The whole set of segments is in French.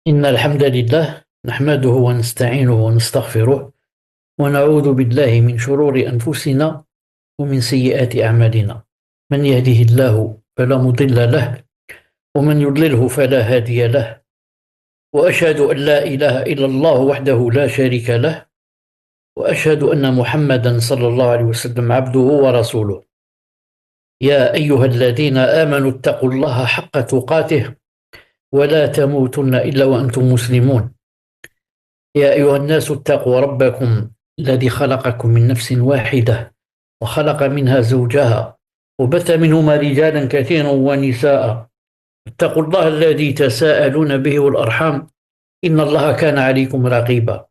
إن الحمد لله نحمده ونستعينه ونستغفره ونعوذ بالله من شرور أنفسنا ومن سيئات أعمالنا. من يهده الله فلا مضل له ومن يضلله فلا هادي له، وأشهد أن لا إله إلا الله وحده لا شريك له، وأشهد أن محمدا صلى الله عليه وسلم عبده ورسوله. يا أيها الذين آمنوا اتقوا الله حق تقاته ولا تموتن إلا وأنتم مسلمون. يا أيها الناس اتقوا ربكم الذي خلقكم من نفس واحدة وخلق منها زوجها وبث منهما رجالا كثيرا ونساء. اتقوا الله الذي تساءلون به والأرحام إن الله كان عليكم رقيبا.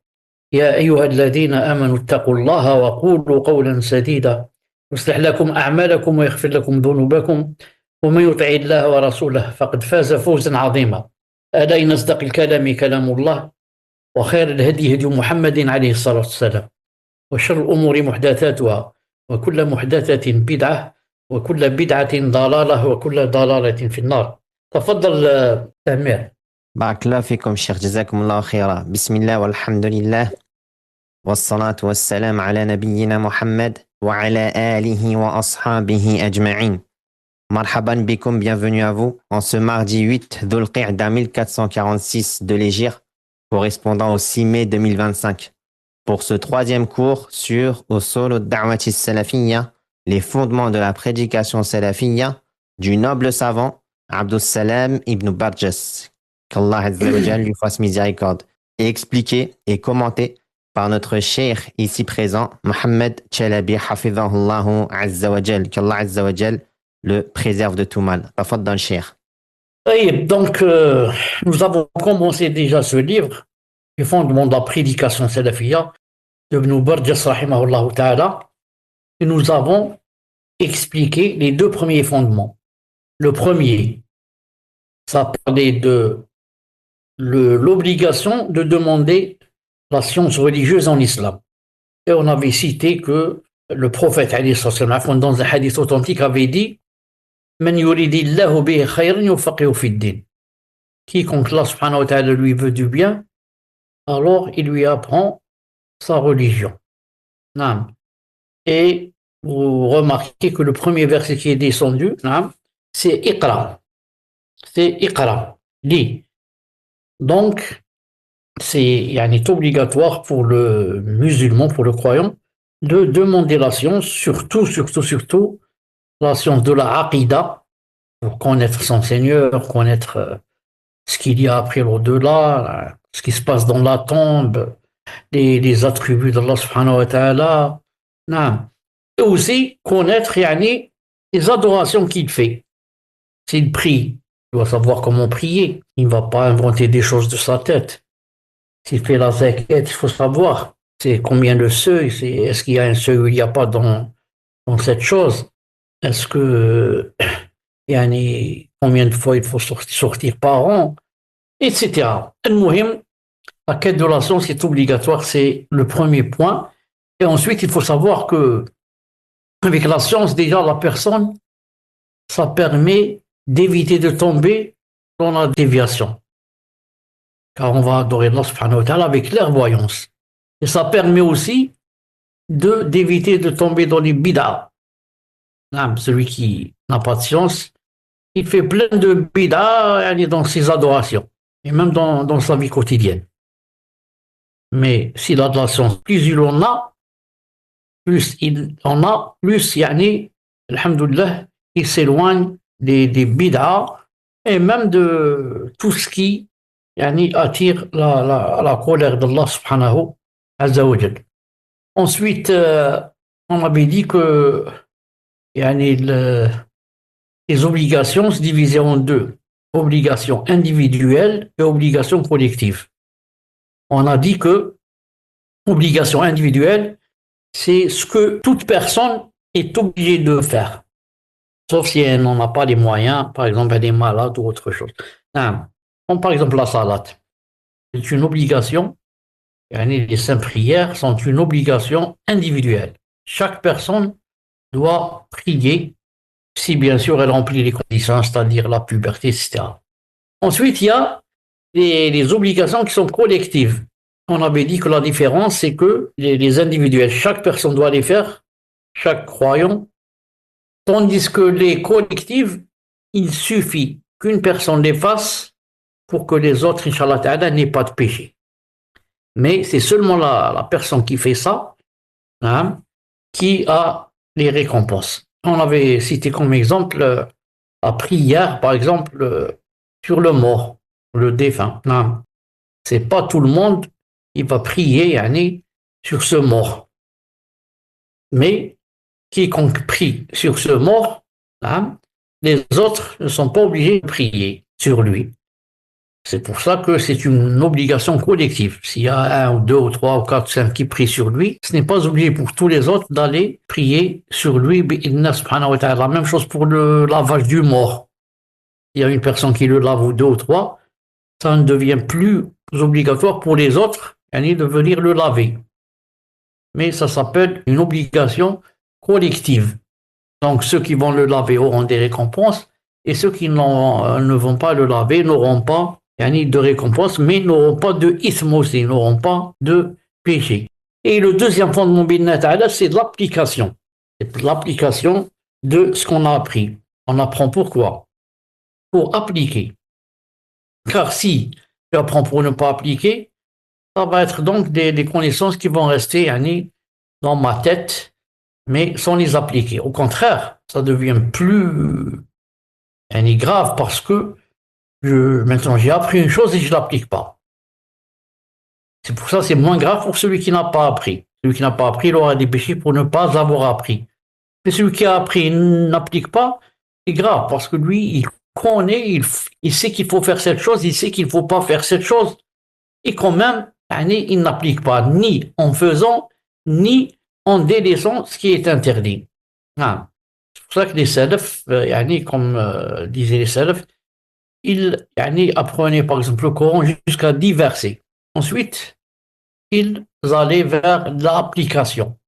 يا أيها الذين آمنوا اتقوا الله وقولوا قولا سديدا يصلح لكم أعمالكم ويغفر لكم ذنوبكم، ومن يطع الله ورسوله فقد فاز فوزا عظيما. ألا إن أصدق الكلام كلام الله، وخير الهدي هدي محمد عليه الصلاة والسلام، وشر الأمور محدثاتها، وكل محدثة بدعة، وكل بدعة ضلالة، وكل ضلالة في النار. تفضل تامر. بارك الله فيكم شيخ، جزاكم الله خيرا. بسم الله والحمد لله والصلاة والسلام على نبينا محمد وعلى آله وأصحابه أجمعين. Marhaban bikoum, bienvenue à vous en ce mardi 8 Dhul Qa'da 1446 de l'Hégire, correspondant au 6 mai 2025, pour ce troisième cours sur Usul ad-Da'wati Salafiyya, les fondements de la prédication salafiyya, du noble savant Abdus Salam ibn Barjas, qu'Allah Azza wa Jal lui fasse miséricorde, et expliqué et commenté par notre cheikh ici présent, Mohammed Chalabi Hafidhahullahu Azza wa Jal, qu'Allah Azza wa Jal le préserve de tout mal. Tafaddal cheikh. Oui, donc nous avons commencé déjà ce livre, les fondements de la prédication salafiyya de Ibn Barjas rahimahullah ta'ala, et nous avons expliqué les deux premiers fondements. Le premier, ça parlait de l'obligation de demander la science religieuse en islam. Et on avait cité que le prophète alayhi sallam, dans un hadith authentique, avait dit Man yuridillahu bihi khayran yufaqihu fid din. Quiconque Allah subhanahu wa ta'ala lui veut du bien, alors il lui apprend sa religion. Naam. Et vous remarquez que le premier verset qui est descendu, naam, c'est Iqra. C'est Iqra. Lis. Donc, c'est obligatoire pour le musulman, pour le croyant, de demander la science, surtout la science de la Aqidah, pour connaître son Seigneur, connaître ce qu'il y a après l'au-delà, ce qui se passe dans la tombe, les attributs d'Allah subhanahu wa ta'ala. Et aussi connaître les adorations qu'il fait. S'il prie, il doit savoir comment prier. Il ne va pas inventer des choses de sa tête. S'il fait la zakat, il faut savoir c'est combien de seuil, est-ce qu'il y a un seuil ou il n'y a pas dans cette chose. Est-ce que combien de fois il faut sortir par an, etc. Al-Muhim, la quête de la science est obligatoire, c'est le premier point. Et ensuite, il faut savoir que avec la science, déjà, la personne, ça permet d'éviter de tomber dans la déviation. Car on va adorer Allah subhanahu wa ta'ala avec clairvoyance. Et ça permet aussi d'éviter de tomber dans les bid'ah. Celui qui n'a pas de science, il fait plein de bid'ah dans ses adorations, et même dans sa vie quotidienne. Mais s'il a de la science, plus il en a, alhamdoulilah, il s'éloigne des bid'ah et même de tout ce qui attire la colère d'Allah subhanahu azza wa jal. Ensuite, on avait dit que les obligations se divisaient en deux, obligations individuelles et obligations collectives. On a dit que obligation individuelle, c'est ce que toute personne est obligée de faire, sauf si elle n'en a pas les moyens, par exemple elle est malade ou autre chose. Comme par exemple la salat, c'est une obligation, les 5 prières sont une obligation individuelle. Chaque personne doit prier, si bien sûr elle remplit les conditions, c'est-à-dire la puberté, etc. Ensuite, il y a les obligations qui sont collectives. On avait dit que la différence, c'est que les individuels, chaque personne doit les faire, chaque croyant, tandis que les collectives, il suffit qu'une personne les fasse pour que les autres, Inch'Allah Ta'ala, n'aient pas de péché. Mais c'est seulement la personne qui fait ça, hein, qui a les récompenses. On avait cité comme exemple la prière, par exemple, sur le mort, le défunt. Non, c'est pas tout le monde qui va prier yani, sur ce mort. Mais quiconque prie sur ce mort, hein, les autres ne sont pas obligés de prier sur lui. C'est pour ça que c'est une obligation collective. S'il y a un ou deux ou trois ou quatre, cinq qui prient sur lui, ce n'est pas obligé pour tous les autres d'aller prier sur lui. La même chose pour le lavage du mort. Il y a une personne qui le lave ou deux ou trois, ça ne devient plus obligatoire pour les autres de venir le laver. Mais ça s'appelle une obligation collective. Donc ceux qui vont le laver auront des récompenses et ceux qui ne vont pas le laver n'auront pas de récompense, mais n'auront pas de ism aussi, n'auront pas de péché. Et le deuxième fondement, c'est l'application. C'est l'application de ce qu'on a appris. On apprend pourquoi? Pour appliquer. Car si tu apprends pour ne pas appliquer, ça va être donc des connaissances qui vont rester dans ma tête, mais sans les appliquer. Au contraire, ça devient plus grave parce que maintenant j'ai appris une chose et je ne l'applique pas. C'est pour ça que c'est moins grave pour celui qui n'a pas appris. Celui qui n'a pas appris, il aura des péchés pour ne pas avoir appris. Mais celui qui a appris et n'applique pas, c'est grave parce que lui, il connaît, il sait qu'il faut faire cette chose, il sait qu'il ne faut pas faire cette chose. Et quand même, il n'applique pas ni en faisant, ni en délaissant ce qui est interdit. C'est pour ça que les salafs, comme disaient les salafs, ils apprenaient par exemple le Coran jusqu'à 10 versets. Ensuite, ils allaient vers l'application.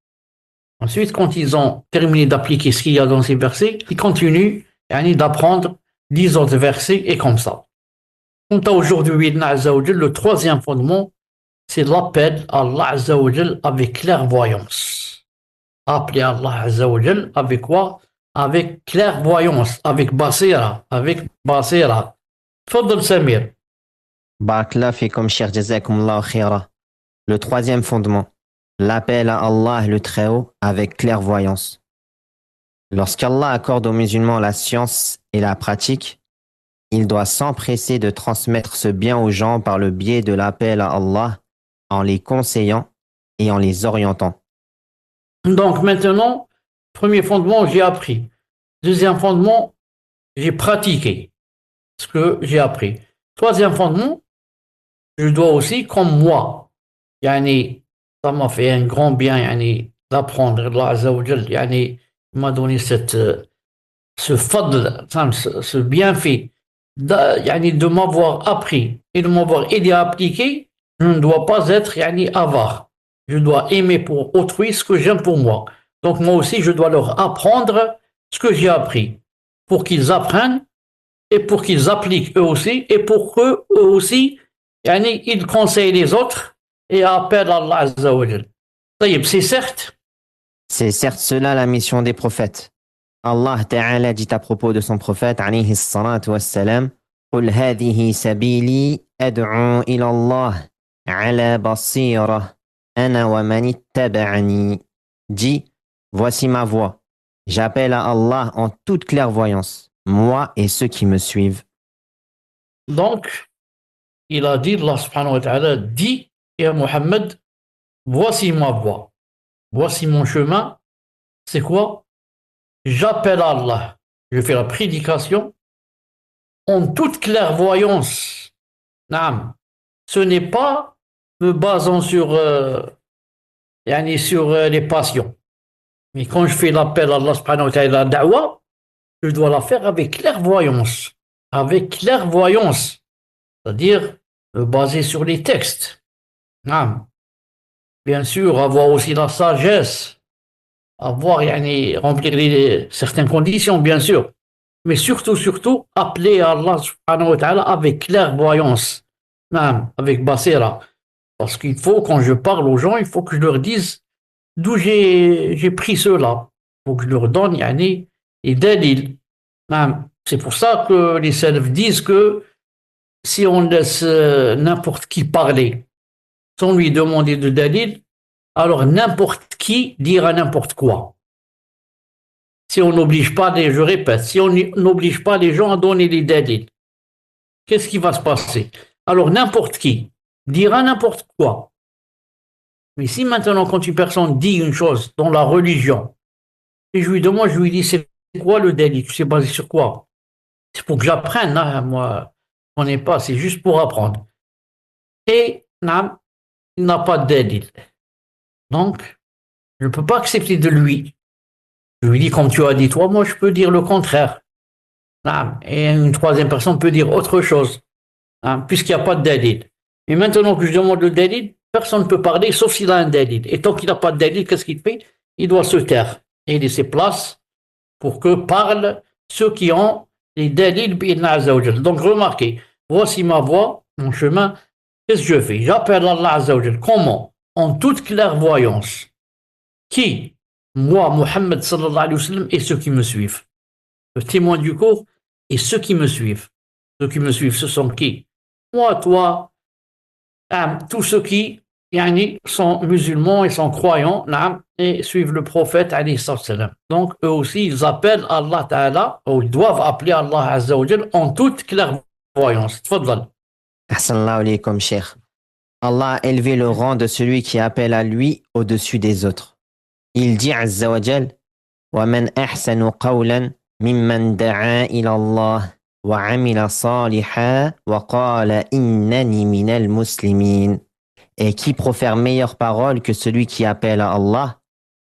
Ensuite, quand ils ont terminé d'appliquer ce qu'il y a dans ces versets, ils continuent d'apprendre 10 autres versets et comme ça. Quant à aujourd'hui, le troisième fondement, c'est l'appel à Allah Azza wa Jal avec clairvoyance. Appeler Allah Azza wa Jal avec quoi? Avec clairvoyance, avec basira, Fadl Samir. Barakallah fikum, Cheikh, jazakumullah khaira. Le troisième fondement, l'appel à Allah le Très-Haut avec clairvoyance. Lorsqu'Allah accorde aux musulmans la science et la pratique, il doit s'empresser de transmettre ce bien aux gens par le biais de l'appel à Allah, en les conseillant et en les orientant. Donc maintenant, premier fondement, j'ai appris. Deuxième fondement, j'ai pratiqué ce que j'ai appris. Troisième fondement, je dois aussi, comme moi, ça m'a fait un grand bien d'apprendre. Allah Azza wa Jal, il m'a donné ce fadl, ce bienfait de m'avoir appris et de m'avoir aidé à appliquer. Je ne dois pas être avare. Je dois aimer pour autrui ce que j'aime pour moi. Donc moi aussi, je dois leur apprendre ce que j'ai appris pour qu'ils apprennent et pour qu'ils appliquent eux aussi et pour qu'eux aussi, ils conseillent les autres et appellent Allah Azza wa Jal. C'est certes. C'est certes cela la mission des prophètes. Allah Ta'ala dit à propos de son prophète, alayhi salatu wassalam, قُلْ هَذِهِ سَبِيلِي أَدْعُو إِلَى اللَّهِ عَلَى بَصِيرَةٍ أَنَا وَمَنِ اتَّبَعَنِي. Dis, voici ma voix. J'appelle à Allah en toute clairvoyance, moi et ceux qui me suivent. Donc, il a dit, Allah subhanahu wa ta'ala dit, et à Mohammed, voici ma voix, voici mon chemin. C'est quoi? J'appelle à Allah. Je fais la prédication en toute clairvoyance. Naam. Ce n'est pas me basant sur les passions. Mais quand je fais l'appel à Allah subhanahu wa ta'ala, da'wa, je dois la faire avec clairvoyance. Avec clairvoyance. C'est-à-dire me baser sur les textes. Naam. Bien sûr, avoir aussi la sagesse. Remplir certaines conditions, bien sûr. Mais surtout, appeler Allah subhanahu wa ta'ala avec clairvoyance. avec Basira. Parce qu'il faut, quand je parle aux gens, il faut que je leur dise d'où j'ai pris cela. Il faut que je leur donne yani, les dalil. C'est pour ça que les salafs disent que si on laisse n'importe qui parler sans lui demander de dalil, alors n'importe qui dira n'importe quoi. Si on n'oblige pas je répète, si on n'oblige pas les gens à donner les dalil, qu'est-ce qui va se passer? Alors n'importe qui dira n'importe quoi. Mais si maintenant, quand une personne dit une chose dans la religion, et je lui demande, je lui dis, c'est quoi le délit? Tu sais basé sur quoi? C'est pour que j'apprenne, hein, moi, on n'est pas, c'est juste pour apprendre. Et non, il n'a pas de délit. Donc, je ne peux pas accepter de lui. Je lui dis, comme tu as dit toi, moi, je peux dire le contraire. Non, et une troisième personne peut dire autre chose, hein, puisqu'il n'y a pas de délit. Et maintenant que je demande le délit, personne ne peut parler, sauf s'il a un délit. Et tant qu'il n'a pas de délit, qu'est-ce qu'il fait? Il doit se taire et laisser place pour que parlent ceux qui ont les dalils bi'idna Azzawajal. Donc remarquez, voici ma voie, mon chemin, qu'est-ce que je fais? J'appelle Allah Azzawajal. Comment? En toute clairvoyance. Qui? Moi, Mohammed sallallahu alayhi wa sallam, et ceux qui me suivent. Le témoin du cours et ceux qui me suivent. Ceux qui me suivent, ce sont qui? Moi, toi, tous ceux qui yani, sont musulmans et sont croyants et suivent le prophète alayhi salam. Donc eux aussi ils appellent Allah Ta'ala ou ils doivent appeler Allah Azza wa Jal en toute clairvoyance. Tfadal. Ahsanallahu alaykum, Cheikh. Allah a élevé le rang de celui qui appelle à lui au-dessus des autres. Il dit Azza wa Jal, وَمَنْ أَحْسَنُ قَوْلًا مِمَّنْ دَعَا إِلَى اللَّهِ وَعَمِلَ صَالِحًا وَقَالَ إِنَّنِي مِنَ الْمُسْلِمِينَ. Et qui profère meilleure parole que celui qui appelle à Allah,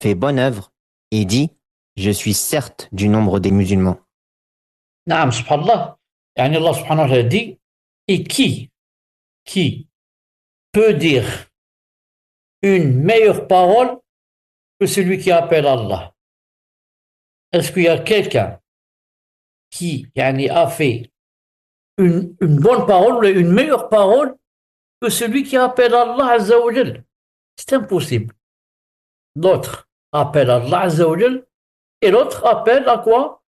fait bonne œuvre et dit, je suis certes du nombre des musulmans. Naam, subhanallah. Yani Allah subhanahu wa ta'ala dit, et qui peut dire une meilleure parole que celui qui appelle Allah? Est-ce qu'il y a quelqu'un qui yani, a fait une bonne parole, une meilleure parole que celui qui appelle Allah Azza wa Jal? C'est impossible. L'autre appelle Allah Azza wa Jal et l'autre appelle à quoi?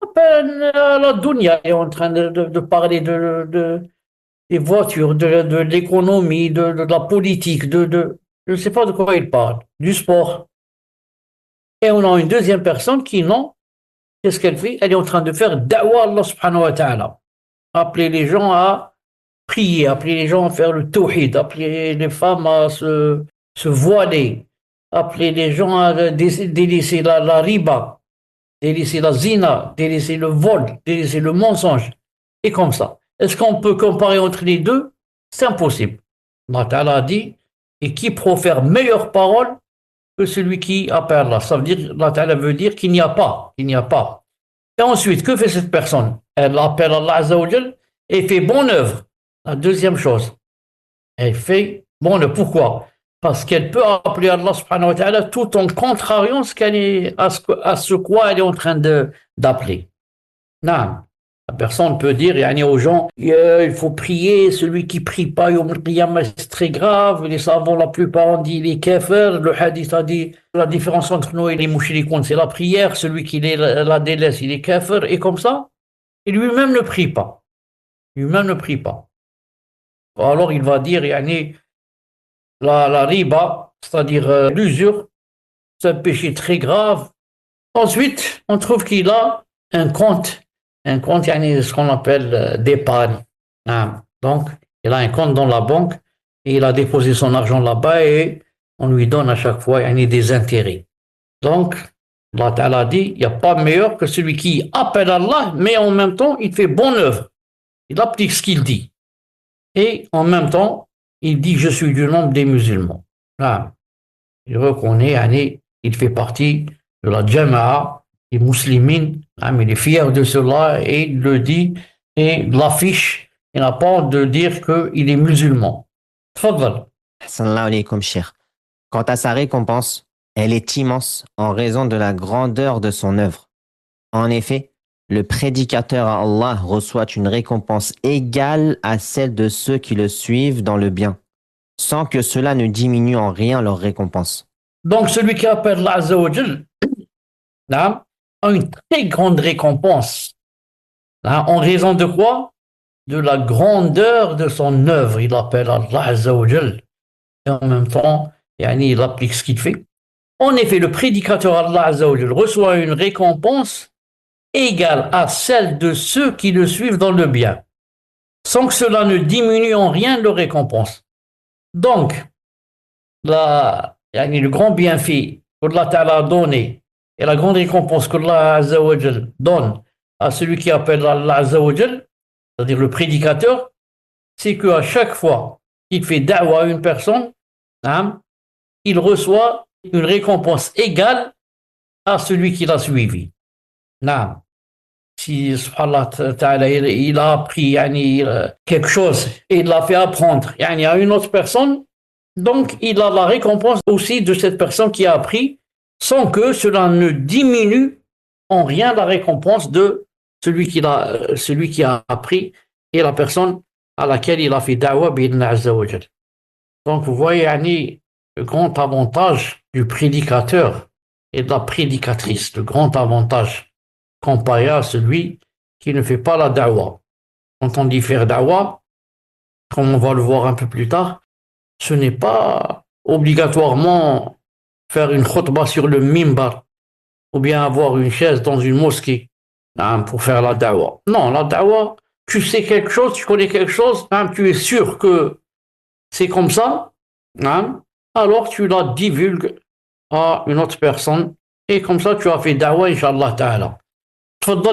Appelle à la dunya. Il est en train de parler des voitures, de l'économie, de la politique, je ne sais pas de quoi il parle, du sport. Et on a une deuxième personne qui, non, qu'est-ce qu'elle fait? Elle est en train de faire da'wa Allah subhanahu wa ta'ala. Appeler les gens à prier, appeler les gens à faire le tawhid, appeler les femmes à se voiler, appeler les gens à délaisser la riba, délaisser la zina, délaisser le vol, délaisser le mensonge. Et comme ça. Est-ce qu'on peut comparer entre les deux? C'est impossible. Allah Ta'ala a dit, et qui profère meilleure parole que celui qui appelle Allah. Ça veut dire, Allah Ta'ala veut dire qu'il n'y a pas, il n'y a pas. Et ensuite, que fait cette personne? Elle appelle Allah Azza wa Jal et fait bonne œuvre. La deuxième chose, elle fait bonne œuvre. Pourquoi? Parce qu'elle peut appeler Allah subhanahu wa ta'ala tout en contrariant à ce quoi elle est en train d'appeler. Non. La personne peut dire yani, aux gens, il faut prier, celui qui prie pas, c'est très grave. Les savants, la plupart ont dit les kafir. Le hadith a dit la différence entre nous et les mouchrikoun, c'est la prière. Celui qui la délaisse, il est kafir. Et comme ça, et lui-même ne prie pas. Lui-même ne prie pas. Alors il va dire, yani, la riba, c'est-à-dire l'usure, c'est un péché très grave. Ensuite, on trouve qu'il a un compte, yani, ce qu'on appelle d'épargne. Donc, il a un compte dans la banque et il a déposé son argent là-bas et on lui donne à chaque fois yani, des intérêts. Donc, Allah Ta'ala dit, il n'y a pas meilleur que celui qui appelle Allah, mais en même temps, il fait bonne œuvre. Il applique ce qu'il dit. Et en même temps, il dit, je suis du nombre des musulmans. Il reconnaît, yani, il fait partie de la Jama'a, des musulmans, il est fier de cela et il le dit et l'affiche. Il n'a pas honte de dire qu'il est musulman. Tfadal. Sallallahu alaykum, Cheikh. Quant à sa récompense, elle est immense en raison de la grandeur de son œuvre. En effet, le prédicateur à Allah reçoit une récompense égale à celle de ceux qui le suivent dans le bien, sans que cela ne diminue en rien leur récompense. Donc celui qui appelle Allah Azza wa Jal, naam, a une très grande récompense. En raison de quoi? De la grandeur de son œuvre. Il appelle Allah Azza wa Jal. Et en même temps, il applique ce qu'il fait. En effet, le prédicateur Allah Azza wa Jal reçoit une récompense égale à celle de ceux qui le suivent dans le bien, sans que cela ne diminue en rien leur récompense. Donc, le grand bienfait qu'Allah Ta'ala a donné et la grande récompense qu'Allah Azza wa Jal donne à celui qui appelle Allah Azza wa Jal, c'est-à-dire le prédicateur, c'est qu'à chaque fois qu'il fait da'wa à une personne, il reçoit une récompense égale à celui qui l'a suivi. Si subhanallah ta'ala, il a appris quelque chose et il l'a fait apprendre à une autre personne, donc il a la récompense aussi de cette personne qui a appris, sans que cela ne diminue en rien la récompense de celui qui a appris et la personne à laquelle il a fait da'wa bi'idhni azza wa jal. Donc vous voyez le grand avantage du prédicateur et de la prédicatrice, le grand avantage comparé à celui qui ne fait pas la da'wa. Quand on dit faire da'wa, comme on va le voir un peu plus tard, ce n'est pas obligatoirement faire une khutbah sur le mimbar ou bien avoir une chaise dans une mosquée pour faire la da'wa. Non, la da'wa, tu sais quelque chose, tu connais quelque chose, tu es sûr que c'est comme ça, alors tu la divulgues à une autre personne et comme ça tu as fait da'wa, inshallah ta'ala.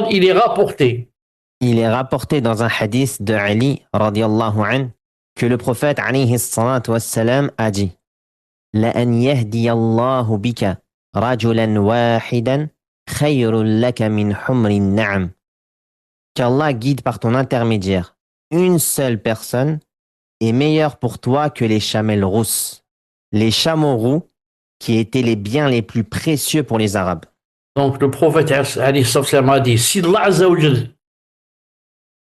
Il est rapporté. Il est rapporté dans un hadith de Ali radiallahu anhu que le prophète alayhi salatu wassalam a dit لأن يهدي الله بك رجلا واحدا خير لك من حمر النعم. Qu'Allah guide par ton intermédiaire une seule personne est meilleur pour toi que les chamelles rousses, les chameaux roux qui étaient les biens les plus précieux pour les Arabes. Donc le prophète a dit, si Allah Azza wa Jal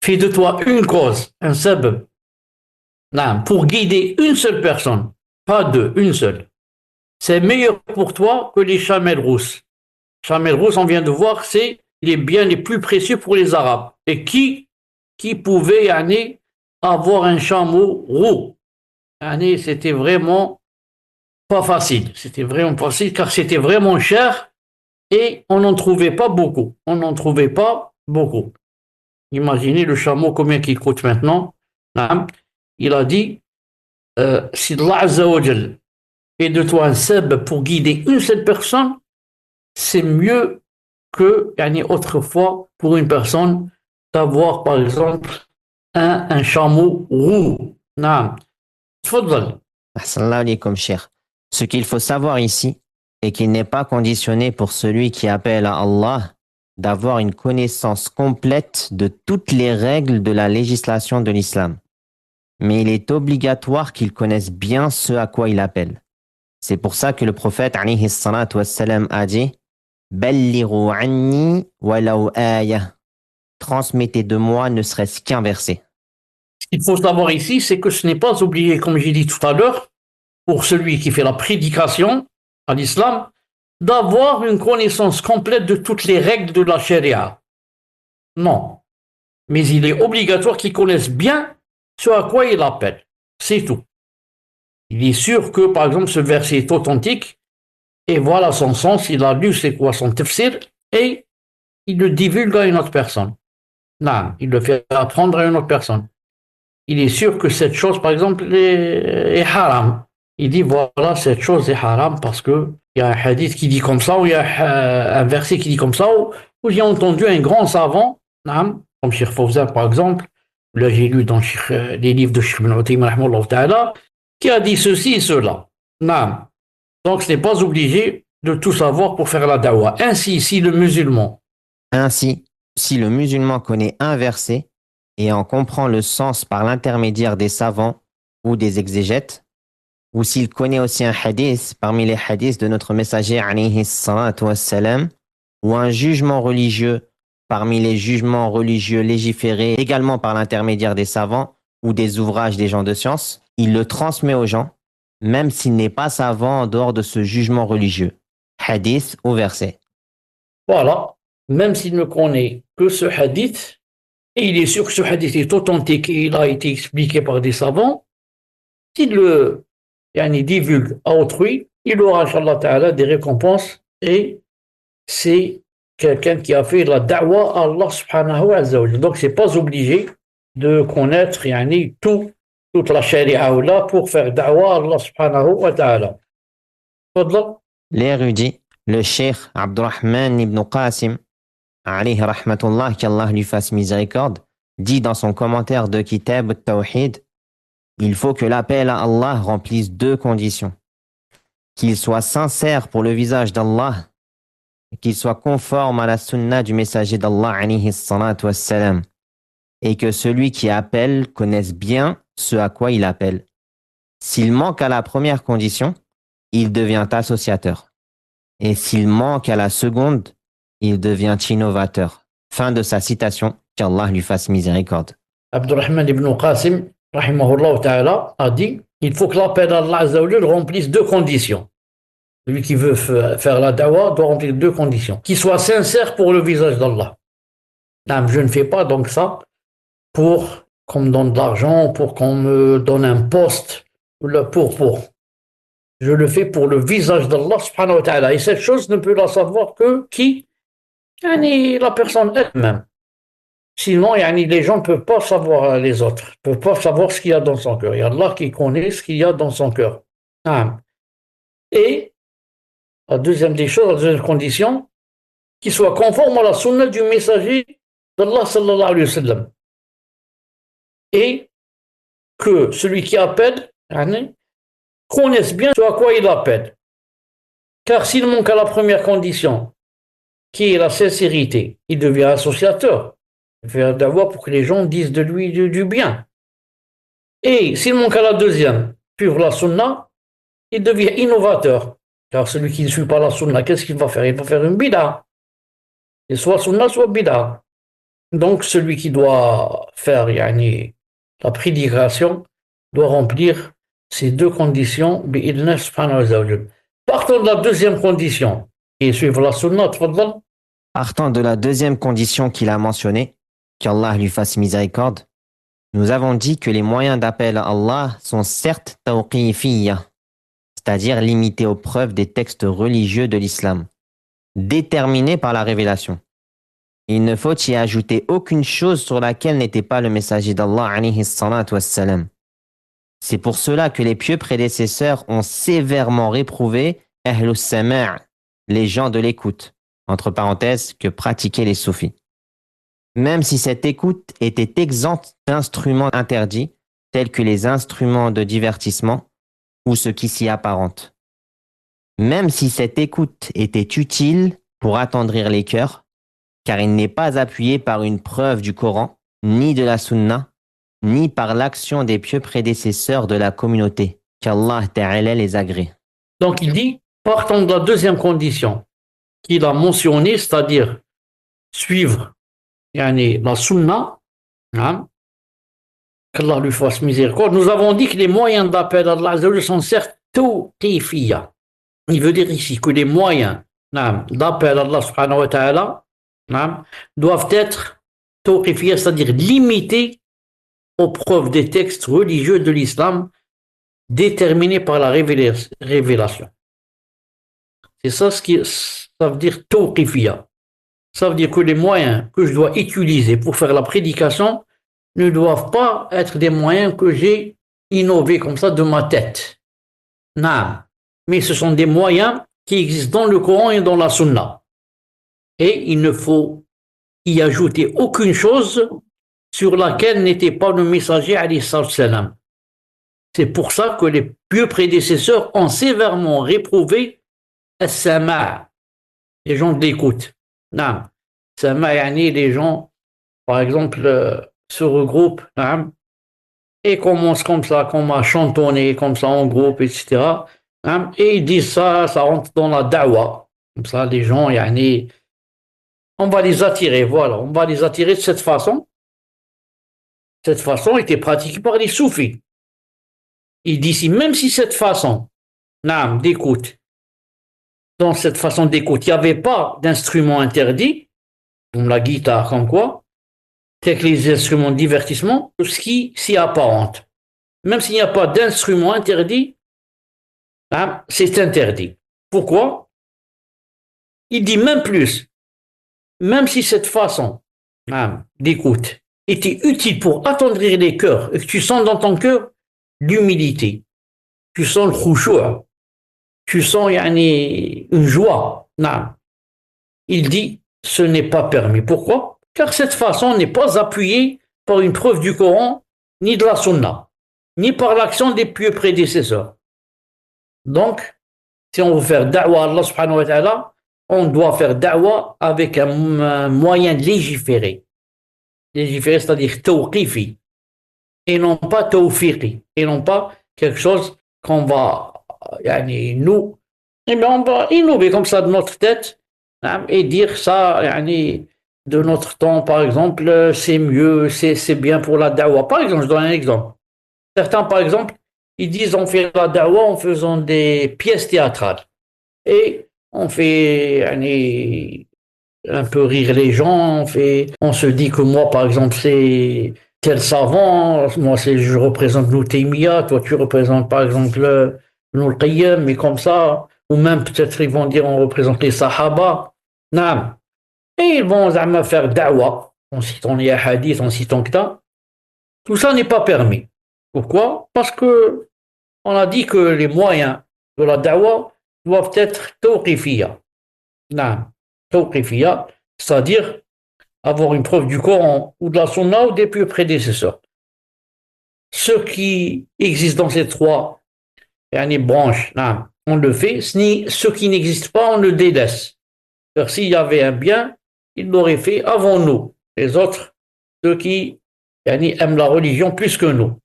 fait de toi une cause, un sabab, pour guider une seule personne, pas deux, une seule, c'est meilleur pour toi que les chamelles rousses. Chamelles rousses, on vient de voir, c'est les biens les plus précieux pour les Arabes. Et qui pouvait avoir un chameau roux? C'était vraiment pas facile. C'était vraiment pas facile car c'était vraiment cher. Et on n'en trouvait pas beaucoup. Imaginez le chameau, combien il coûte maintenant. Il a dit, si Allah Azza wa Jal fait de toi un sabab pour guider une seule personne, c'est mieux que autrefois pour une personne d'avoir par exemple un chameau roux. Tfaddal. Assalamu alaykum, cher. Ce qu'il faut savoir ici est qu'il n'est pas conditionné pour celui qui appelle à Allah d'avoir une connaissance complète de toutes les règles de la législation de l'islam. Mais il est obligatoire qu'il connaisse bien ce à quoi il appelle. C'est pour ça que le prophète alayhi salatu wassalam a dit Ballighu anni walaw aya. Transmettez de moi ne serait-ce qu'un verset. Ce qu'il faut savoir ici, c'est que ce n'est pas obligé, comme j'ai dit tout à l'heure, pour celui qui fait la prédication à l'islam, d'avoir une connaissance complète de toutes les règles de la charia. Non. Mais il est obligatoire qu'il connaisse bien ce à quoi il appelle. C'est tout. Il est sûr que, par exemple, ce verset est authentique, et voilà son sens, il a lu c'est quoi son tafsir, et il le divulgue à une autre personne. Non, il le fait apprendre à une autre personne. Il est sûr que cette chose, par exemple, est haram. Il dit, voilà, cette chose est haram parce que il y a un hadith qui dit comme ça, ou il y a un verset qui dit comme ça, ou j'ai entendu un grand savant, comme Cheikh Fawzan, par exemple, là j'ai lu dans les livres de Cheikh Ibn Uthaymin, qui a dit ceci et cela. Donc ce n'est pas obligé de tout savoir pour faire la da'wa. Ainsi, si le musulman connaît un verset et en comprend le sens par l'intermédiaire des savants ou des exégètes, ou s'il connaît aussi un hadith parmi les hadiths de notre messager alayhi salatu wassalam, ou un jugement religieux parmi les jugements religieux légiférés également par l'intermédiaire des savants ou des ouvrages des gens de science, il le transmet aux gens, même s'il n'est pas savant en dehors de ce jugement religieux. Hadith ou verset. Voilà, même s'il ne connaît que ce hadith, et il est sûr que ce hadith est authentique et il a été expliqué par des savants, s'il le divulgue à autrui, il aura, Inch'Allah Ta'ala, des récompenses et c'est quelqu'un qui a fait la da'wa à Allah subhanahu wa ta'ala. Donc, c'est pas obligé de connaître toute la sharia ou là pour faire da'wa à Allah subhanahu wa ta'ala. L'érudit, le cheikh Abdurrahman ibn Qasim, alayhi rahmatullah, qu'Allah lui fasse miséricorde, dit dans son commentaire de Kitab al-Tawhid, il faut que l'appel à Allah remplisse deux conditions. Qu'il soit sincère pour le visage d'Allah, qu'il soit conforme à la sunna du messager d'Allah, alayhi salatu wassalam, et que celui qui appelle connaisse bien ce à quoi il appelle. S'il manque à la première condition, il devient associateur. Et s'il manque à la seconde, il devient innovateur. Fin de sa citation, qu'Allah lui fasse miséricorde. Abdurrahman ibn Qasim, rahimahullah ta'ala, a dit, il faut que l'appel à Allah remplisse deux conditions. Celui qui veut faire la dawa doit remplir deux conditions. Qu'il soit sincère pour le visage d'Allah. Je ne fais pas donc ça pour qu'on me donne de l'argent, pour qu'on me donne un poste, pour. Je le fais pour le visage d'Allah subhanahu wa ta'ala. Et cette chose ne peut la savoir que qui? La personne elle-même. Sinon, les gens ne peuvent pas savoir les autres, ne peuvent pas savoir ce qu'il y a dans son cœur. Il y a Allah qui connaît ce qu'il y a dans son cœur. Et la deuxième des choses, la deuxième condition, qu'il soit conforme à la sunna du messager d'Allah sallallahu alayhi wa sallam. Et que celui qui appelle connaisse bien ce à quoi il appelle. Car s'il manque à la première condition, qui est la sincérité, il devient associateur. Il fait d'avoir pour que les gens disent de lui du bien. Et s'il manque à la deuxième, suivre la sunna, il devient innovateur. Car celui qui ne suit pas la sunna, qu'est-ce qu'il va faire? Il va faire une bida. Et soit sunna, soit bida. Donc celui qui doit faire la prédication doit remplir ces deux conditions. Partons de la deuxième condition, qui est suivre la sunna. Partant de la deuxième condition qu'il a mentionnée, qu'Allah lui fasse miséricorde, nous avons dit que les moyens d'appel à Allah sont certes tawqifiyya, c'est-à-dire limités aux preuves des textes religieux de l'islam, déterminés par la révélation. Il ne faut y ajouter aucune chose sur laquelle n'était pas le messager d'Allah, alayhi salatu wassalam. C'est pour cela que les pieux prédécesseurs ont sévèrement réprouvé ahlus sama', les gens de l'écoute, entre parenthèses, que pratiquaient les soufis. Même si cette écoute était exempte d'instruments interdits, tels que les instruments de divertissement ou ce qui s'y apparente. Même si cette écoute était utile pour attendrir les cœurs, car il n'est pas appuyé par une preuve du Coran, ni de la Sunna, ni par l'action des pieux prédécesseurs de la communauté, qu'Allah Ta'ala les agrée. Donc il dit, partons de la deuxième condition qu'il a mentionnée, c'est-à-dire suivre la Sunna, qu'Allah lui fasse miséricorde. Nous avons dit que les moyens d'appel à Allah sont certes tawqifiyya. Il veut dire ici que les moyens d'appel à Allah subhanahu wa ta'ala doivent être tawqifiyya, c'est-à-dire limités aux preuves des textes religieux de l'islam déterminés par la révélation. C'est ça ça veut dire tawqifiyya. Ça veut dire que les moyens que je dois utiliser pour faire la prédication ne doivent pas être des moyens que j'ai innovés comme ça de ma tête. Non. Mais ce sont des moyens qui existent dans le Coran et dans la Sunna. Et il ne faut y ajouter aucune chose sur laquelle n'était pas le messager alayhi salam. C'est pour ça que les pieux prédécesseurs ont sévèrement réprouvé as-sama', les gens de l'écoute. Non. Sama' les gens, par exemple, se regroupent et commencent comme ça, comme à chantonner, comme ça en groupe, etc. Et ils disent ça rentre dans la da'wa. Comme ça, les gens, On va les attirer, voilà. On va les attirer de cette façon. Cette façon était pratiquée par les soufis. Il dit ici, même si cette façon, d'écoute, dans cette façon d'écoute, il n'y avait pas d'instrument interdit, comme la guitare, comme quoi, tels que les instruments de divertissement, tout ce qui s'y apparente. Même s'il n'y a pas d'instrument interdit, c'est interdit. Pourquoi? Il dit même plus, même si cette façon d'écoute était utile pour attendrir les cœurs et que tu sens dans ton cœur l'humilité, tu sens le khushu', tu sens une joie. Il dit ce n'est pas permis. Pourquoi? Car cette façon n'est pas appuyée par une preuve du Coran, ni de la Sunna, ni par l'action des pieux prédécesseurs. Donc, si on veut faire da'wa à Allah subhanahu wa ta'ala, on doit faire da'wa avec un moyen de légiférer. Légiférer, c'est-à-dire tawqifi, et non pas tawfiqi, et non pas quelque chose qu'on va, nous, on va innover comme ça de notre tête, et dire ça, de notre temps, par exemple, c'est mieux, c'est bien pour la da'wa. Par exemple, je donne un exemple. Certains, par exemple, ils disent on fait la da'wa en faisant des pièces théâtrales. Et on fait un peu rire les gens, on se dit que moi, par exemple, c'est tel savant, moi, je représente Ibn Taymiyyah, toi, tu représentes, par exemple, Ibn al-Qayyim, mais comme ça, ou même peut-être ils vont dire on représente les Sahaba. Naam. Et ils vont faire da'wa, en citant les hadiths, en citant que ça. Tout ça n'est pas permis. Pourquoi? Parce que on a dit que les moyens de la da'wa doivent être tawqifiyya. Tawqifiyya, c'est-à-dire avoir une preuve du Coran ou de la Sunna ou des plus prédécesseurs. Ce qui existe dans ces trois branches, on le fait. Ce qui n'existe pas, on le délaisse. Car s'il y avait un bien, il l'aurait fait avant nous. Les autres, ceux qui aiment la religion plus que nous.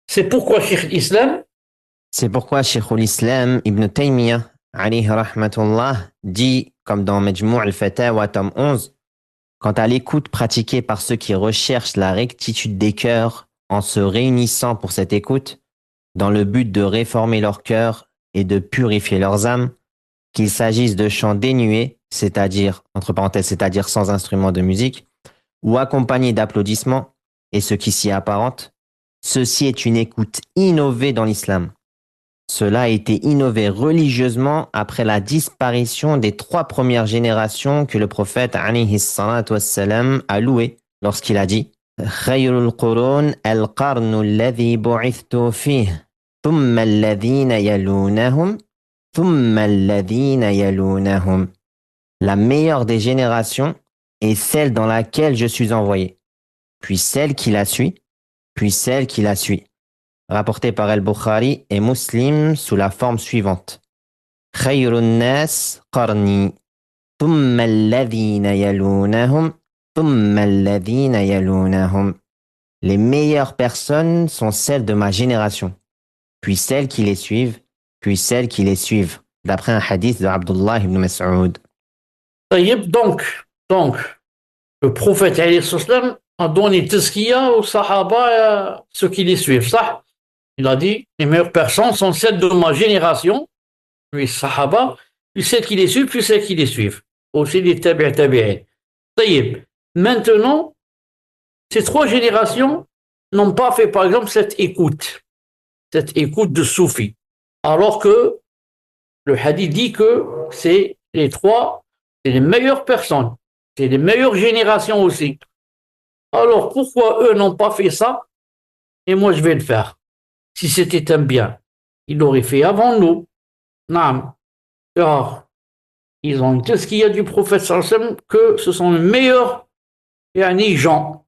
C'est pourquoi Cheikh l'Islam. C'est pourquoi Cheikh l'Islam Ibn Taymiyyah, alayhi rahmatullah, dit, comme dans Majmou' al-Fatawa, tome 11, quant à l'écoute pratiquée par ceux qui recherchent la rectitude des cœurs en se réunissant pour cette écoute, dans le but de réformer leur cœur et de purifier leurs âmes, qu'il s'agisse de chants dénués, c'est-à-dire, entre parenthèses, c'est-à-dire sans instrument de musique, ou accompagnés d'applaudissements, et ce qui s'y apparente, ceci est une écoute innovée dans l'islam. Cela a été innové religieusement après la disparition des 3 premières générations que le prophète alayhi salatu wassalam a loué lorsqu'il a dit Khayrul qurun al-qarnu alladhi bu'ithtu fihi, thumma alladhina yalunahum, thumma alladhina yalunahum. La meilleure des générations est celle dans laquelle je suis envoyé, puis celle qui la suit, puis celle qui la suit. Rapporté par Al-Bukhari et Muslim sous la forme suivante. Khayrun nas qarni, thumma alladhina yalunahum, thumma alladhina yalunahum. Les meilleures personnes sont celles de ma génération, puis celles qui les suivent, puis celles qui les suivent, d'après un hadith de Abdullah ibn Mas'ud. Donc, le prophète alayhi salam a donné tazkiya aux sahaba, ceux qui les suivent, ça. Il a dit, les meilleures personnes sont celles de ma génération, les sahaba, puis celles qui les suivent, puis celles qui les suivent. Aussi les tabi'in. Maintenant, ces 3 générations n'ont pas fait, par exemple, cette écoute de soufi. Alors que le hadith dit que c'est les 3, c'est les meilleures personnes, c'est les meilleures générations aussi. Alors pourquoi eux n'ont pas fait ça et moi je vais le faire? Si c'était un bien, ils l'auraient fait avant nous. Non. Car ils ont tout ce qu'il y a du prophète sallam que ce sont les meilleurs gens.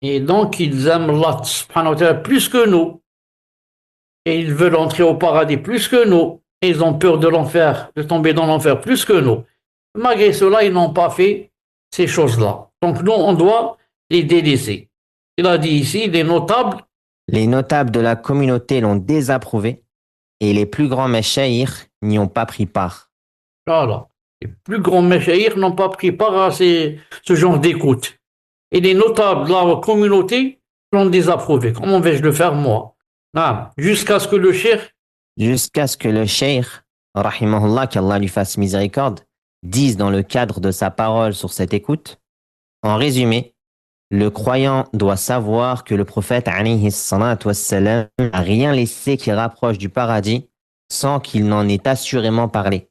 Et donc ils aiment Allah subhanahu wa ta'ala plus que nous. Et ils veulent entrer au paradis plus que nous. Et ils ont peur de l'enfer, de tomber dans l'enfer plus que nous. Malgré cela, ils n'ont pas fait ces choses-là. Donc nous, on doit les délaisser. Il a dit ici, les notables. Les notables de la communauté l'ont désapprouvé et les plus grands mashayikh n'y ont pas pris part. Voilà. Les plus grands mashayikh n'ont pas pris part à ce genre d'écoute. Et les notables de la communauté l'ont désapprouvé. Comment vais-je le faire, moi? Jusqu'à ce que le cheikh, rahimahullah, qu'Allah lui fasse miséricorde, dise dans le cadre de sa parole sur cette écoute, en résumé, le croyant doit savoir que le prophète alayhi salatu wassalam n'a rien laissé qui rapproche du paradis sans qu'il n'en ait assurément parlé,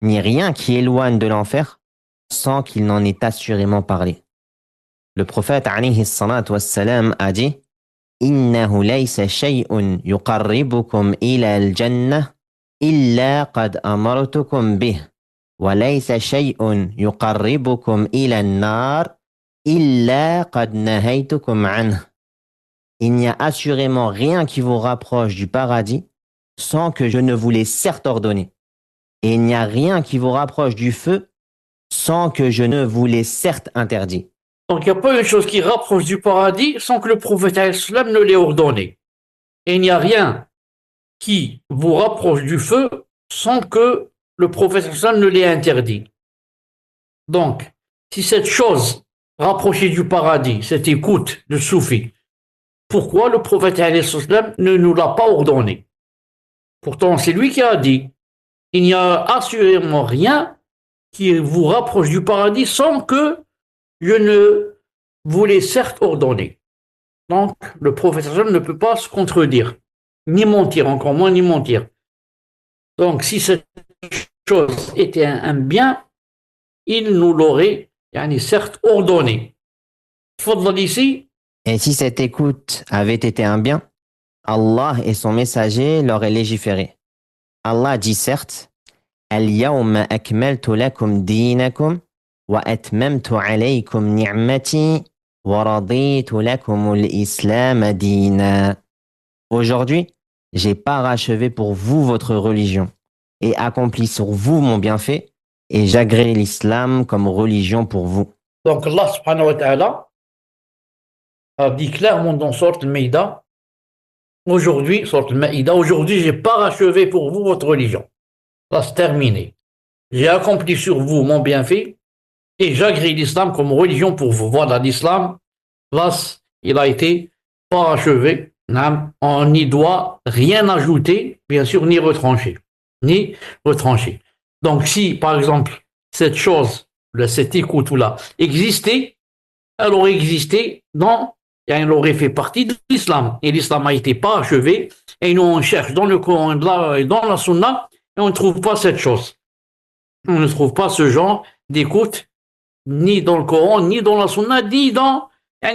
ni rien qui éloigne de l'enfer sans qu'il n'en ait assurément parlé. Le prophète alayhi salatu wassalam a dit إنه ليس شيء يقربكم إلى الجنة إلا قد أمرتكم به وليس شيء يقربكم إلى النار إلا قد نهيتكم عنه. Il n'y a assurément rien qui vous rapproche du paradis sans que je ne vous l'ai certes ordonné. Et il n'y a rien qui vous rapproche du feu sans que je ne vous l'ai certes interdit. Donc il n'y a pas une chose qui rapproche du paradis sans que le prophète al-Islam ne l'ait ordonné. Et il n'y a rien qui vous rapproche du feu sans que le prophète al-Islam ne l'ait interdit. Donc, si cette chose rapprochée du paradis, cette écoute de soufi, pourquoi le prophète al-Islam ne nous l'a pas ordonné? Pourtant, c'est lui qui a dit, il n'y a assurément rien qui vous rapproche du paradis sans que je ne vous l'ai certes ordonné. Donc, le prophète ne peut pas se contredire, ni mentir, encore moins ni mentir. Donc, si cette chose était un bien, il nous l'aurait, certes, ordonné. Fadl ici. Et si cette écoute avait été un bien, Allah et son messager l'auraient légiféré. Allah dit certes, Al-yawma akmaltu lakum dinakum wa atmamtu alaykum ni'mati wa raditu lakum al-islam dina. Aujourd'hui, j'ai parachevé pour vous votre religion et accompli sur vous mon bienfait et j'agrée l'islam comme religion pour vous. Donc Allah subhanahu wa ta'ala a dit clairement dans Sourate Al-Maïda, aujourd'hui, j'ai parachevé pour vous votre religion. Là, c'est terminé. J'ai accompli sur vous mon bienfait et j'agrée l'islam comme religion pour vous. Voilà, l'islam, là, il a été parachevé. On n'y doit rien ajouter, bien sûr, ni retrancher. Donc, si, par exemple, cette chose, cette écoute-là, existait, elle aurait existé elle aurait fait partie de l'islam. Et l'islam a été parachevé, et nous, on cherche dans le Coran et dans la Sunna, et on ne trouve pas cette chose. On ne trouve pas ce genre d'écoute, ni dans le Coran, ni dans la Sunna, ni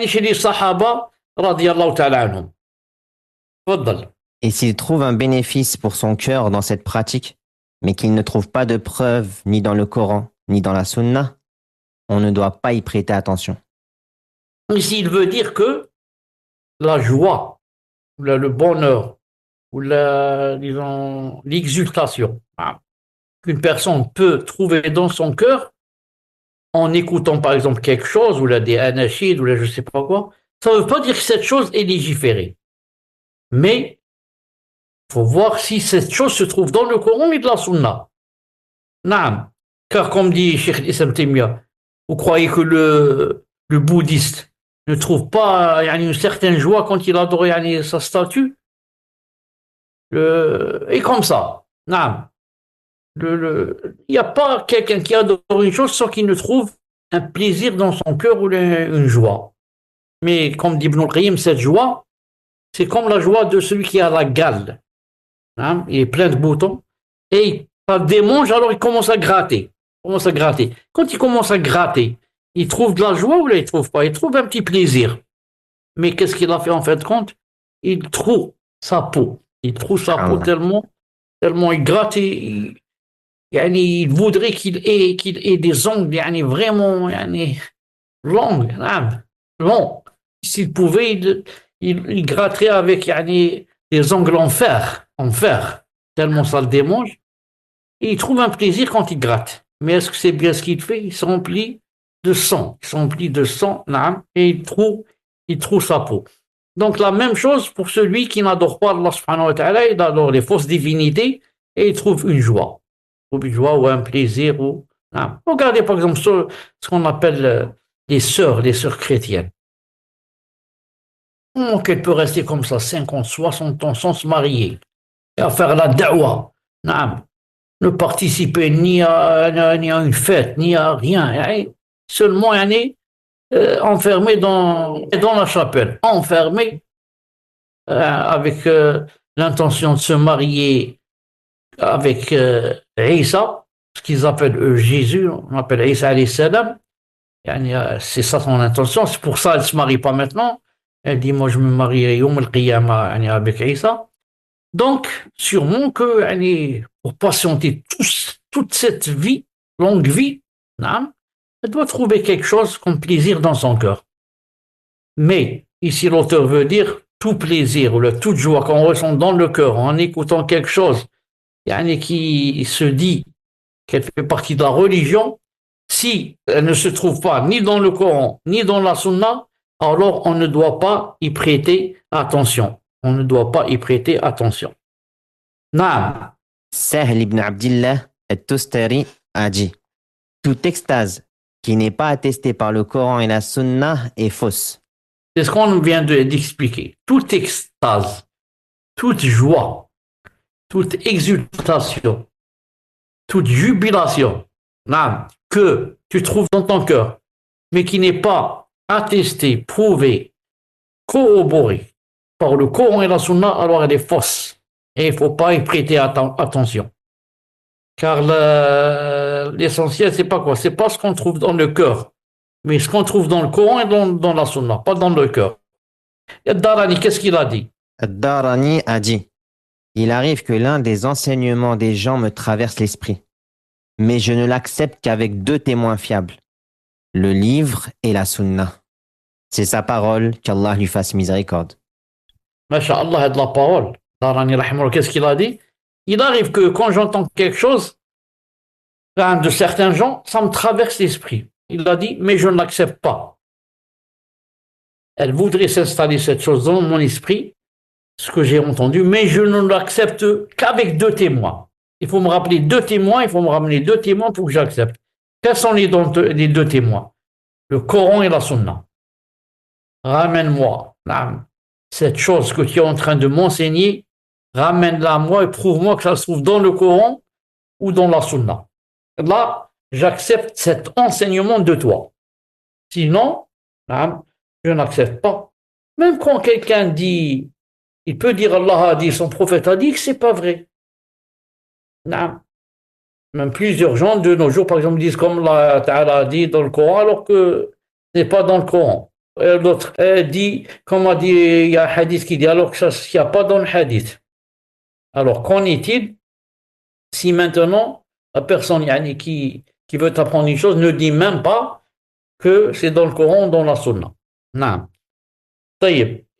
chez les Sahaba, radiyallahu ta'ala anhum. Et s'il trouve un bénéfice pour son cœur dans cette pratique, mais qu'il ne trouve pas de preuve ni dans le Coran, ni dans la Sunna, on ne doit pas y prêter attention. Ici, il veut dire que la joie, ou le bonheur, ou l'exultation qu'une personne peut trouver dans son cœur en écoutant par exemple quelque chose, ou des anachids, ou je ne sais pas quoi, ça ne veut pas dire que cette chose est légiférée. Mais il faut voir si cette chose se trouve dans le Coran et de la Sunna. Naam. Car comme dit Cheikh Islam Taymiyya, vous croyez que le bouddhiste ne trouve pas une certaine joie quand il adore sa statue? Et comme ça. Naam. Il n'y a pas quelqu'un qui adore une chose sans qu'il ne trouve un plaisir dans son cœur ou une joie. Mais comme dit Ibn al-Qayyim, cette joie, c'est comme la joie de celui qui a la gale. Il est plein de boutons. Et ça démange, alors il commence à gratter. Quand il commence à gratter, il trouve de la joie ou il ne trouve pas? Il trouve un petit plaisir. Mais qu'est-ce qu'il a fait en fin de compte? Il trouve sa peau. Tellement il gratte. Il voudrait qu'il ait des ongles vraiment longs. S'il pouvait, il gratterait avec des ongles en fer, tellement ça le démange. Et il trouve un plaisir quand il gratte. Mais est-ce que c'est bien ce qu'il fait? Il se remplit de sang. Et il trouve sa peau. Donc la même chose pour celui qui n'adore pas Allah subhanahu wa ta'ala, il adore les fausses divinités et il trouve une joie. Ou un plaisir, ou Regardez par exemple ce qu'on appelle les sœurs chrétiennes. Qu'elles peuvent rester comme ça 50, 60 ans sans se marier et à faire la da'wa. Ne participer ni à une fête, ni à rien. Seulement enfermé dans la chapelle, enfermé avec l'intention de se marier avec Isa, ce qu'ils appellent eux Jésus, on appelle Isa alayhi salam. C'est ça son intention, c'est pour ça qu'elle ne se marie pas maintenant. Elle dit, moi je me marierai Yom al-Qiyamah avec Isa. Donc, sûrement que pour patienter toute cette vie, longue vie, elle doit trouver quelque chose comme plaisir dans son cœur. Mais, ici l'auteur veut dire tout plaisir ou toute joie qu'on ressent dans le cœur en écoutant quelque chose qui se dit qu'elle fait partie de la religion, si elle ne se trouve pas ni dans le Coran, ni dans la Sunna, alors on ne doit pas y prêter attention. On ne doit pas y prêter attention. Naam. Sahl ibn Abdillah al-Tustari a dit « Toute extase qui n'est pas attestée par le Coran et la Sunna est fausse. » C'est ce qu'on vient d'expliquer. Toute extase, toute joie, toute exultation, toute jubilation que tu trouves dans ton cœur, mais qui n'est pas attestée, prouvée, corroborée par le Coran et la Sunna, alors elle est fausse. Et il ne faut pas y prêter attention. Car l'essentiel, c'est pas quoi? C'est pas ce qu'on trouve dans le cœur, mais ce qu'on trouve dans le Coran et dans la Sunna, pas dans le cœur. Ad-Darani, qu'est-ce qu'il a dit? Ad-Darani a dit « Il arrive que l'un des enseignements des gens me traverse l'esprit, mais je ne l'accepte qu'avec 2 témoins fiables, le livre et la Sunna. C'est sa parole, qu'Allah lui fasse miséricorde. » Masha'Allah, de la parole. Darani, qu'est-ce qu'il a dit? Il arrive que quand j'entends quelque chose de certains gens, ça me traverse l'esprit. Il a dit, mais je ne l'accepte pas. Elle voudrait s'installer cette chose dans mon esprit, ce que j'ai entendu, mais je ne l'accepte qu'avec 2 témoins. Il faut me rappeler 2 témoins, il faut me ramener 2 témoins pour que j'accepte. Quels sont les 2 témoins? Le Coran et la Sunna. Ramène-moi cette chose que tu es en train de m'enseigner, ramène-la à moi et prouve-moi que ça se trouve dans le Coran ou dans la Sunna. Là, j'accepte cet enseignement de toi. Sinon, je n'accepte pas. Même quand quelqu'un dit, il peut dire Allah a dit, son prophète a dit que c'est pas vrai. Même plusieurs gens de nos jours, par exemple, disent comme Allah Ta'ala a dit dans le Coran, alors que ce n'est pas dans le Coran. L'autre dit, comme a dit, il y a un hadith qui dit, alors que ça, il n'y a pas dans le hadith. Alors, qu'en est-il si maintenant la personne qui veut apprendre une chose ne dit même pas que c'est dans le Coran ou dans la Sunna? Non.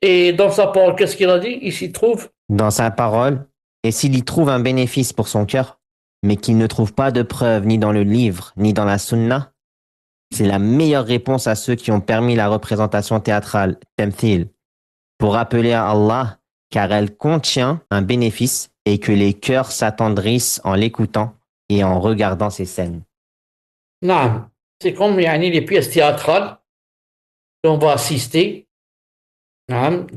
Et dans sa parole, qu'est-ce qu'il a dit? Il s'y trouve? Dans sa parole, et s'il y trouve un bénéfice pour son cœur, mais qu'il ne trouve pas de preuve ni dans le livre, ni dans la Sunna, c'est la meilleure réponse à ceux qui ont permis la représentation théâtrale, tamthil, pour appeler à Allah, car elle contient un bénéfice et que les cœurs s'attendrissent en l'écoutant et en regardant ces scènes. Non, c'est comme les pièces théâtrales qu'on va assister,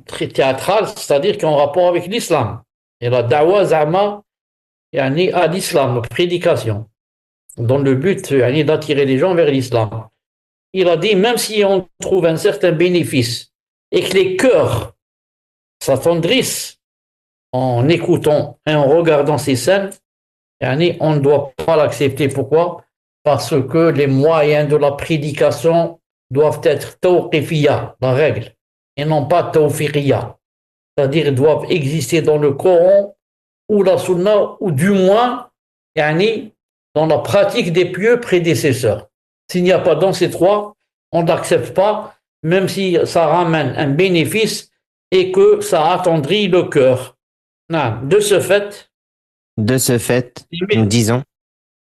très théâtrales, c'est-à-dire qui ont rapport avec l'islam. Et la da'wa zama, à l'islam, la prédication, dans le but d'attirer les gens vers l'islam. Il a dit, même si on trouve un certain bénéfice et que les cœurs s'attendrissent en écoutant et en regardant ces scènes, on ne doit pas l'accepter. Pourquoi? Parce que les moyens de la prédication doivent être tawqifiyya, la règle, et non pas tawfiqiyya. C'est-à-dire, ils doivent exister dans le Coran ou la Sunna, ou du moins, dans la pratique des pieux prédécesseurs. S'il n'y a pas dans ces 3, on n'accepte pas, même si ça ramène un bénéfice et que ça attendrit le cœur. De ce fait, nous disons,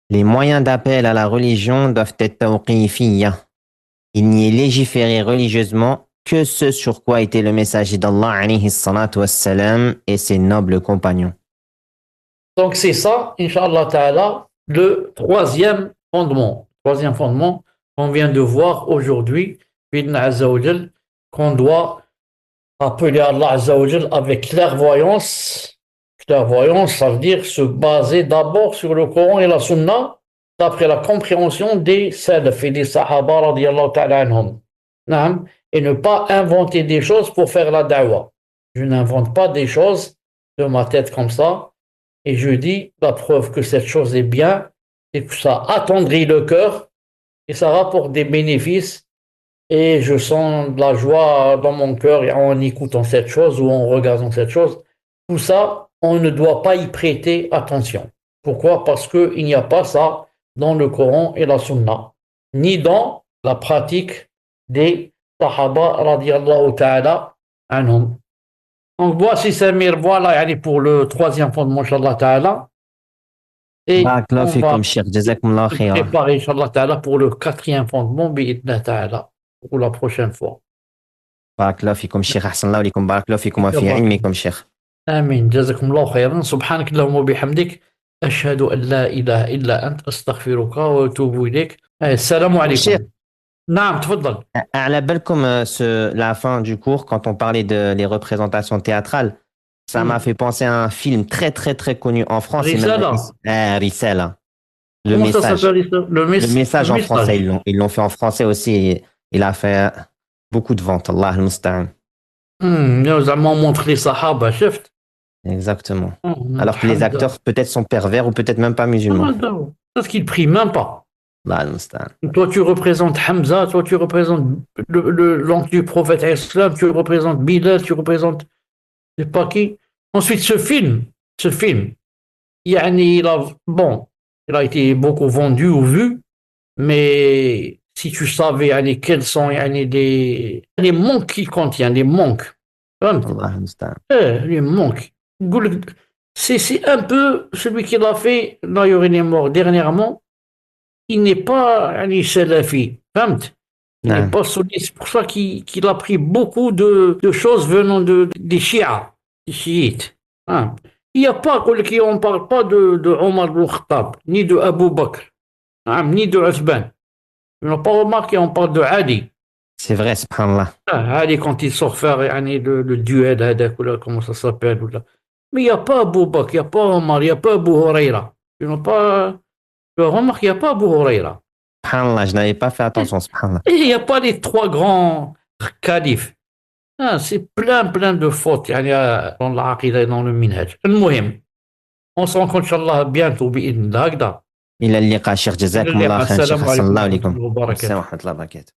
les moyens d'appel à la religion doivent être tawqifiyya. Il n'y est légiféré religieusement que ce sur quoi était le messager d'Allah alayhi salatu wassalam et ses nobles compagnons. Donc c'est ça, Inch'Allah Ta'ala, le 3e fondement. Troisième fondement, on vient de voir aujourd'hui, Bidna Azza wa Jal, qu'on doit appeler Allah Azza wa Jal avec clairvoyance. Clairvoyance, ça veut dire se baser d'abord sur le Coran et la Sunna, d'après la compréhension des salaf et des sahaba radiyallahu ta'ala anhum. Naam. Et ne pas inventer des choses pour faire la da'wah. Je n'invente pas des choses de ma tête comme ça. Et je dis, la preuve que cette chose est bien, c'est que ça attendrit le cœur et ça rapporte des bénéfices. Et je sens de la joie dans mon cœur en écoutant cette chose ou en regardant cette chose. Tout ça, on ne doit pas y prêter attention. Pourquoi? Parce qu'il n'y a pas ça dans le Coran et la Sunna, ni dans la pratique des Sahaba radiyallahu ta'ala anhum. Donc voici Samir, voilà yani pour le troisième fondement, Inch'Allah ta'ala. Et Barakallahu on va fikum, Cheikh. Jazakumullah se khaira. préparer, Inch'Allah ta'ala, pour le quatrième fondement, bi'idna ta'ala, pour la prochaine fois. Barakallahu fikum, Cheikh. Ahsanallahu alaykum. Barakallahu fikum wa fi ilmikum, Cheikh. آمين جزاكم الله خيرا سبحانك اللهم وبحمدك أشهد أن لا إله إلا أنت أستغفرك وأتوب إليك السلام Cheikh, عليكم نعم تفضل à بالكم la fin du cours, quand on parlait de les représentations théâtrales, ça m'a fait penser à un film très très très connu en France. Risala. Risala. Le Comment ça message. s'appelle Le message en français, ils l'ont fait en français aussi. Il a fait beaucoup de ventes. Allah al-Musta'an. زعما on montre les sahaba شفت Exactement. Alors que les acteurs peut-être sont pervers ou peut-être même pas musulmans. parce qu'ils prient même pas. Allah al-Musta'an. Toi tu représentes Hamza, toi tu représentes l'oncle du prophète islam, tu représentes Bilal, tu représentes je sais pas qui. Ensuite ce film يعني il a été beaucoup vendu ou vu, mais si tu savais يعني, quels sont يعني, les manques qu'il contient, les manques. Allah al-Musta'an. Les manques. C'est un peu celui qui l'a fait, d'ailleurs il est mort dernièrement, il n'est pas يعني, salafi. Il n'est pas solide. C'est pour ça qu'il a pris beaucoup de choses venant des chiites. Il n'y a pas, on ne parle pas de Omar ibn Khattab, ni de Abu Bakr, ni de Uthman. On n'a pas remarqué, on parle de Ali. C'est vrai, subhanallah. Ali, quand il sort faire le duel, comment ça s'appelle. Mais il n'y a pas Abu Bakr, il n'y a pas Omar, il n'y a pas Abu Huraira. Tu remarques, il n'y a pas Abu Huraira. Subhanallah, je n'avais pas fait attention, subhanallah. Et il n'y a pas les trois grands califes. C'est plein de fautes dans l'aqida et dans le minhaj. المهم on se rencontre inchallah bientôt بإذن الله هكذا إلى اللقاء شيخ جزاكم الله خيرا شيخ. أحسن الله عليكم. السلام عليكم ورحمة الله وبركاته. السلام ورحمة الله وبركاته.